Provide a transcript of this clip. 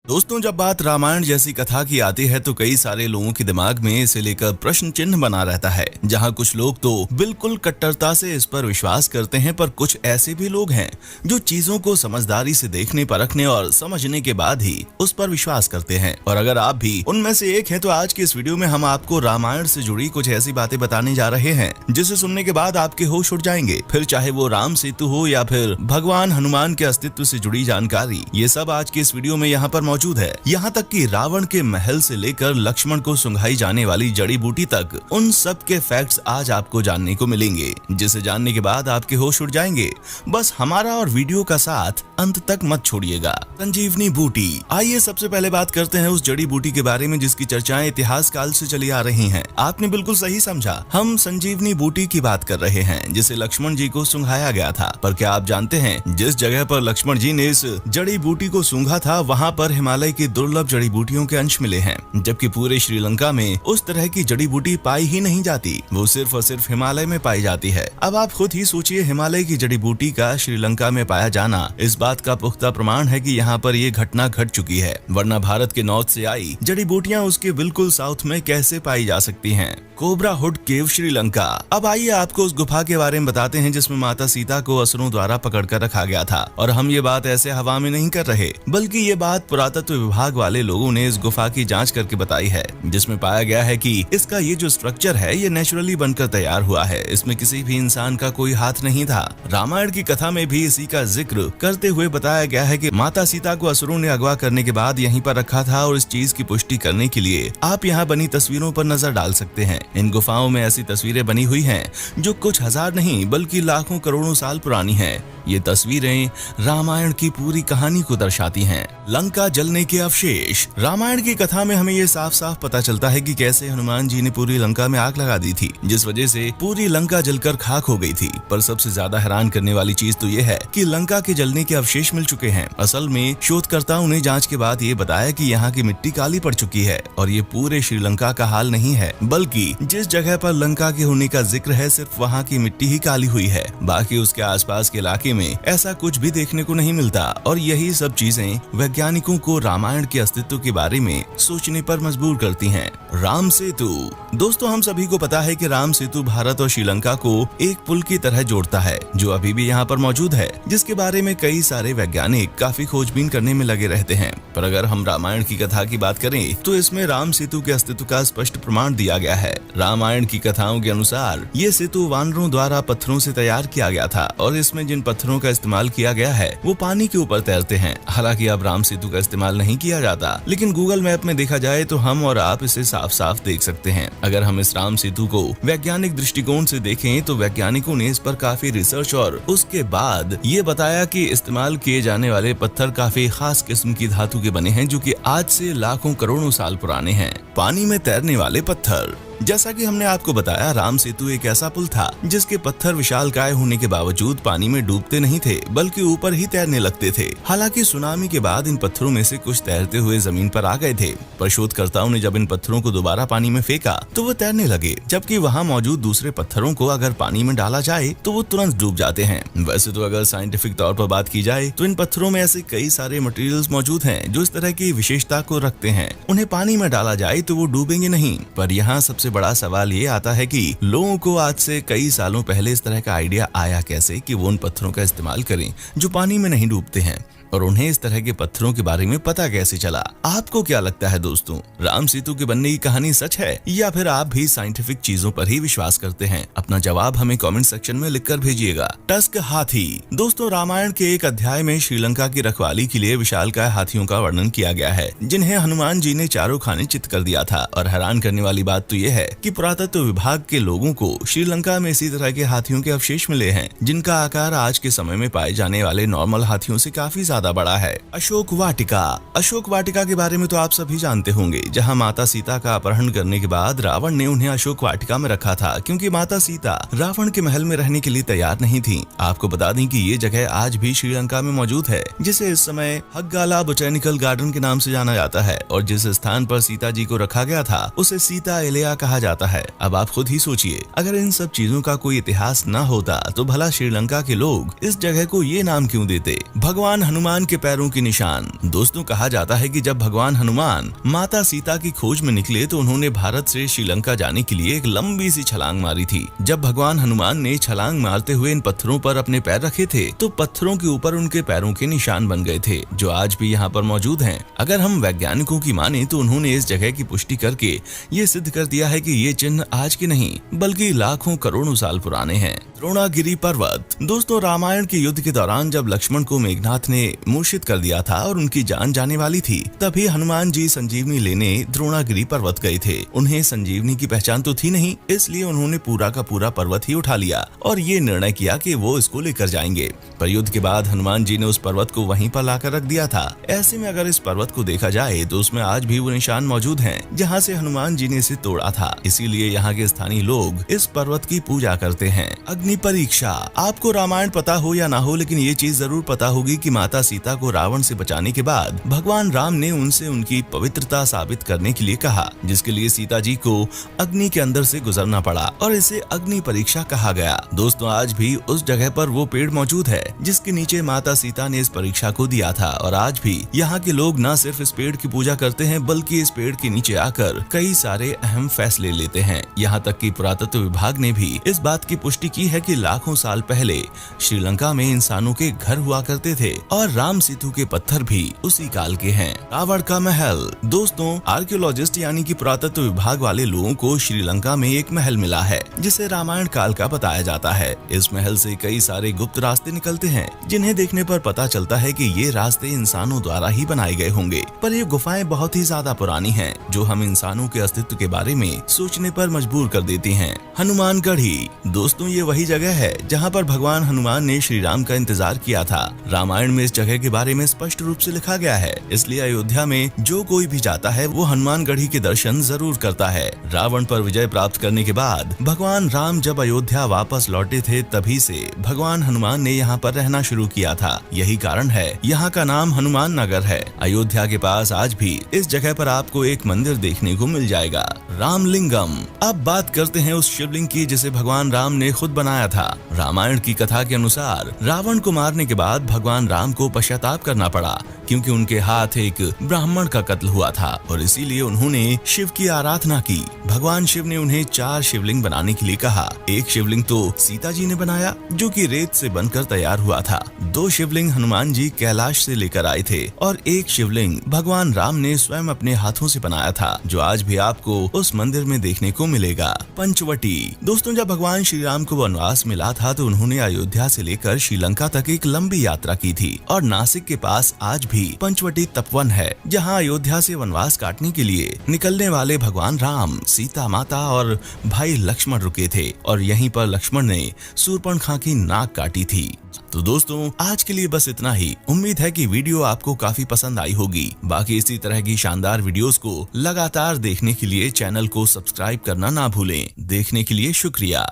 दोस्तों, जब बात रामायण जैसी कथा की आती है तो कई सारे लोगों के दिमाग में इसे लेकर प्रश्न चिन्ह बना रहता है। जहां कुछ लोग तो बिल्कुल कट्टरता से इस पर विश्वास करते हैं, पर कुछ ऐसे भी लोग हैं जो चीजों को समझदारी से देखने, परखने और समझने के बाद ही उस पर विश्वास करते हैं। और अगर आप भी उनमें से एक हैं तो आज की इस वीडियो में हम आपको रामायण से जुड़ी कुछ ऐसी बातें बताने जा रहे हैं जिसे सुनने के बाद आपके होश उड़ जाएंगे। फिर चाहे वो राम सेतु हो या फिर भगवान हनुमान के अस्तित्व से जुड़ी जानकारी, ये सब आज की इस वीडियो में यहाँ पर मौजूद है। यहाँ तक कि रावण के महल से लेकर लक्ष्मण को सुंघाई जाने वाली जड़ी बूटी तक, उन सब के फैक्ट्स आज आपको जानने को मिलेंगे, जिसे जानने के बाद आपके होश उड़ जाएंगे। बस हमारा और वीडियो का साथ अंत तक मत छोड़िएगा। संजीवनी बूटी। आइए सबसे पहले बात करते हैं उस जड़ी बूटी के बारे में जिसकी चर्चाएं इतिहास काल से चली आ रही हैं। आपने बिल्कुल सही समझा, हम संजीवनी बूटी की बात कर रहे हैं जिसे लक्ष्मण जी को सुंघाया गया था। पर क्या आप जानते हैं, जिस जगह पर लक्ष्मण जी ने इस जड़ी बूटी को सूंघा था वहाँ पर हिमालय की दुर्लभ जड़ी बूटियों के अंश मिले हैं, जबकि पूरे श्रीलंका में उस तरह की जड़ी बूटी पाई ही नहीं जाती। वो सिर्फ और सिर्फ हिमालय में पाई जाती है। अब आप खुद ही सोचिए, हिमालय की जड़ी बूटी का श्रीलंका में पाया जाना इस बात का पुख्ता प्रमाण है कि यहाँ पर ये घटना घट चुकी है, वरना भारत के नॉर्थ से आई जड़ी बूटियाँ उसके बिल्कुल साउथ में कैसे पाई जा सकती हैं। कोबरा हुड केव, श्रीलंका। अब आइए आपको उस गुफा के बारे में बताते हैं जिसमें माता सीता को असुरों द्वारा पकड़कर रखा गया था। और हम ये बात ऐसे हवा में नहीं कर रहे, बल्कि ये बात पुरातत्व विभाग वाले लोगों ने इस गुफा की जांच करके बताई है, जिसमें पाया गया है कि इसका ये जो स्ट्रक्चर है ये नेचुरली बनकर तैयार हुआ है। इसमें किसी भी इंसान का कोई हाथ नहीं था। रामायण की कथा में भी इसी का जिक्र करते हुए बताया गया है कि माता सीता को असुरों ने अगवा करने के बाद यहीं पर रखा था। और इस चीज की पुष्टि करने के लिए आप यहाँ बनी तस्वीरों पर नजर डाल सकते हैं। इन गुफाओं में ऐसी तस्वीरें बनी हुई हैं जो कुछ हजार नहीं बल्कि लाखों करोड़ों साल पुरानी हैं। ये तस्वीरें रामायण की पूरी कहानी को दर्शाती हैं। लंका जलने के अवशेष। रामायण की कथा में हमें ये साफ साफ पता चलता है कि कैसे हनुमान जी ने पूरी लंका में आग लगा दी थी, जिस वजह से पूरी लंका जलकर खाक हो गई थी। पर सबसे ज्यादा हैरान करने वाली चीज तो ये है कि लंका के जलने के अवशेष मिल चुके हैं। असल में शोधकर्ताओं ने जांच के बाद ये बताया कि यहाँ की मिट्टी काली पड़ चुकी है। और ये पूरे श्रीलंका का हाल नहीं है, बल्कि जिस जगह पर लंका के होने का जिक्र है सिर्फ वहाँ की मिट्टी ही काली हुई है। बाकी उसके आसपास के इलाके में ऐसा कुछ भी देखने को नहीं मिलता। और यही सब चीजें वैज्ञानिकों को रामायण के अस्तित्व के बारे में सोचने पर मजबूर करती हैं। राम सेतु। दोस्तों, हम सभी को पता है कि राम सेतु भारत और श्रीलंका को एक पुल की तरह जोड़ता है, जो अभी भी यहाँ पर मौजूद है, जिसके बारे में कई सारे वैज्ञानिक काफी खोजबीन करने में लगे रहते हैं। पर अगर हम रामायण की कथा की बात करें तो इसमें राम सेतु के अस्तित्व का स्पष्ट प्रमाण दिया गया है। रामायण की कथाओं के अनुसार ये सेतु वानरों द्वारा पत्थरों से तैयार किया गया था और इसमें जिन पत्थरों का इस्तेमाल किया गया है वो पानी के ऊपर तैरते हैं। हालांकि अब राम सेतु का इस्तेमाल नहीं किया जाता, लेकिन गूगल मैप में देखा जाए तो हम और आप इसे साफ साफ देख सकते हैं। अगर हम इस राम सेतु को वैज्ञानिक दृष्टिकोण से देखें तो वैज्ञानिकों ने इस पर काफी रिसर्च और उसके बाद ये बताया कि इस्तेमाल किए जाने वाले पत्थर काफी खास किस्म की धातु के बने हैं, जो कि आज से लाखों करोड़ों साल पुराने हैं। पानी में तैरने वाले पत्थर। जैसा कि हमने आपको बताया, राम सेतु एक ऐसा पुल था जिसके पत्थर विशालकाय होने के बावजूद पानी में डूबते नहीं थे, बल्कि ऊपर ही तैरने लगते थे। हालांकि सुनामी के बाद इन पत्थरों में से कुछ तैरते हुए जमीन पर आ गए थे, पर शोधकर्ताओं ने जब इन पत्थरों को दोबारा पानी में फेंका तो वो तैरने लगे, जबकि वहाँ मौजूद दूसरे पत्थरों को अगर पानी में डाला जाए तो वो तुरंत डूब जाते हैं। वैसे तो अगर साइंटिफिक तौर पर बात की जाए तो इन पत्थरों में ऐसे कई सारे मटेरियल्स मौजूद हैं जो इस तरह की विशेषता को रखते हैं। उन्हें पानी में डाला जाए तो वो डूबेंगे नहीं। पर यहाँ सबसे बड़ा सवाल ये आता है कि लोगों को आज से कई सालों पहले इस तरह का आइडिया आया कैसे कि वो उन पत्थरों का इस्तेमाल करें जो पानी में नहीं डूबते हैं, और उन्हें इस तरह के पत्थरों के बारे में पता कैसे चला। आपको क्या लगता है दोस्तों, राम सेतु के बनने की कहानी सच है या फिर आप भी साइंटिफिक चीजों पर ही विश्वास करते हैं? अपना जवाब हमें कमेंट सेक्शन में लिखकर भेजिएगा। टस्क हाथी। दोस्तों, रामायण के एक अध्याय में श्रीलंका की रखवाली के लिए विशालकाय हाथियों का वर्णन किया गया है, जिन्हें हनुमान जी ने चारों खाने चित कर दिया था। और हैरान करने वाली बात तो यह है कि पुरातत्व विभाग के लोगों को श्रीलंका में इसी तरह के हाथियों के अवशेष मिले हैं, जिनका आकार आज के समय में पाए जाने वाले नॉर्मल हाथियों से काफी ज्यादा बड़ा है। अशोक वाटिका। अशोक वाटिका के बारे में तो आप सभी जानते होंगे, जहां माता सीता का अपहरण करने के बाद रावण ने उन्हें अशोक वाटिका में रखा था, क्योंकि माता सीता रावण के महल में रहने के लिए तैयार नहीं थी। आपको बता दें कि ये जगह आज भी श्रीलंका में मौजूद है, जिसे इस समय हग्गाला बोटेनिकल गार्डन के नाम से जाना जाता है। और जिस स्थान पर सीता जी को रखा गया था उसे सीता एलिया कहा जाता है। अब आप खुद ही सोचिए, अगर इन सब चीजों का कोई इतिहास न होता तो भला श्रीलंका के लोग इस जगह को ये नाम क्यों देते? भगवान हनुमान हनुमान के पैरों के निशान। दोस्तों कहा जाता है कि जब भगवान हनुमान माता सीता की खोज में निकले तो उन्होंने भारत से श्रीलंका जाने के लिए एक लंबी सी छलांग मारी थी। जब भगवान हनुमान ने छलांग मारते हुए इन पत्थरों पर अपने पैर रखे थे तो पत्थरों के ऊपर उनके पैरों के निशान बन गए थे, जो आज भी यहाँ पर मौजूद हैं। अगर हम वैज्ञानिकों की माने तो उन्होंने इस जगह की पुष्टि करके ये सिद्ध कर दिया है कि ये चिन्ह आज के नहीं बल्कि लाखों करोड़ों साल पुराने हैं। द्रोणागिरी पर्वत। दोस्तों रामायण के युद्ध के दौरान जब लक्ष्मण को मेघनाथ ने मूर्छित कर दिया था और उनकी जान जाने वाली थी, तभी हनुमान जी संजीवनी लेने द्रोणागिरी पर्वत गए थे। उन्हें संजीवनी की पहचान तो थी नहीं, इसलिए उन्होंने पूरा का पूरा पर्वत ही उठा लिया और ये निर्णय किया कि वो इसको लेकर जाएंगे। पर युद्ध के बाद हनुमान जी ने उस पर्वत को वहीं पर लाकर रख दिया था। ऐसे में अगर इस पर्वत को देखा जाए तो उसमें आज भी वो निशान मौजूद हैं जहाँ से हनुमान जी ने इसे तोड़ा था। इसीलिए यहाँ के स्थानीय लोग इस पर्वत की पूजा करते हैं। अग्नि परीक्षा। आपको रामायण पता हो या ना हो, लेकिन ये चीज जरूर पता होगी कि माता सीता को रावण से बचाने के बाद भगवान राम ने उनसे उनकी पवित्रता साबित करने के लिए कहा, जिसके लिए सीता जी को अग्नि के अंदर से गुजरना पड़ा और इसे अग्नि परीक्षा कहा गया। दोस्तों आज भी उस जगह पर वो पेड़ मौजूद है जिसके नीचे माता सीता ने इस परीक्षा को दिया था और आज भी यहाँ के लोग न सिर्फ इस पेड़ की पूजा करते हैं बल्कि इस पेड़ के नीचे आकर कई सारे अहम फैसले लेते हैं। यहाँ तक कि पुरातत्व विभाग ने भी इस बात की पुष्टि की है कि लाखों साल पहले श्रीलंका में इंसानों के घर हुआ करते थे और राम सेतु के पत्थर भी उसी काल के हैं। रावण का महल। दोस्तों आर्कियोलॉजिस्ट यानी कि पुरातत्व विभाग वाले लोगों को श्रीलंका में एक महल मिला है जिसे रामायण काल का बताया जाता है। इस महल से कई सारे गुप्त रास्ते निकलते हैं जिन्हें देखने पर पता चलता है कि ये रास्ते इंसानों द्वारा ही बनाए गए होंगे, पर ये गुफाएं बहुत ही ज्यादा पुरानी हैं जो हम इंसानों के अस्तित्व के बारे में सोचने पर मजबूर कर देती हैं। हनुमान गढ़ी। दोस्तों ये वही जगह है जहाँ पर भगवान हनुमान ने श्री राम का इंतजार किया था। रामायण में इस जगह के बारे में स्पष्ट रूप से लिखा गया है, इसलिए अयोध्या में जो कोई भी जाता है वो हनुमान गढ़ी के दर्शन जरूर करता है। रावण पर विजय प्राप्त करने के बाद भगवान राम जब अयोध्या वापस लौटे थे तभी से भगवान हनुमान ने यहाँ पर रहना शुरू किया था। यही कारण है यहाँ का नाम हनुमान नगर है। अयोध्या के पास आज भी इस जगह पर आपको एक मंदिर देखने को मिल जाएगा, रामलिंगम। अब बात करते हैं उस शिवलिंग की जिसे भगवान राम ने खुद बनाया था। रामायण की कथा के अनुसार रावण को मारने के बाद भगवान राम को पश्चाताप करना पड़ा क्योंकि उनके हाथ एक ब्राह्मण का कत्ल हुआ था और इसीलिए उन्होंने शिव की आराधना की। भगवान शिव ने उन्हें 4 शिवलिंग बनाने के लिए कहा। एक शिवलिंग तो सीता जी ने बनाया जो कि रेत से बनकर तैयार हुआ था। 2 शिवलिंग हनुमान जी कैलाश से लेकर आए थे और एक शिवलिंग भगवान राम ने स्वयं अपने हाथों से बनाया था, जो आज भी आपको उस मंदिर में देखने को मिलेगा। पंचवटी। दोस्तों जब भगवान श्री राम को वनवास मिला था तो उन्होंने अयोध्या से लेकर श्रीलंका तक एक लंबी यात्रा की थी और नासिक के पास आज भी पंचवटी तपवन है जहां अयोध्या से वनवास काटने के लिए निकलने वाले भगवान राम, सीता माता और भाई लक्ष्मण रुके थे और यहीं पर लक्ष्मण ने शूर्पणखा की नाक काटी थी। तो दोस्तों आज के लिए बस इतना ही। उम्मीद है कि वीडियो आपको काफी पसंद आई होगी। बाकी इसी तरह की शानदार वीडियोस को लगातार देखने के लिए चैनल को सब्सक्राइब करना ना भूलें। देखने के लिए शुक्रिया।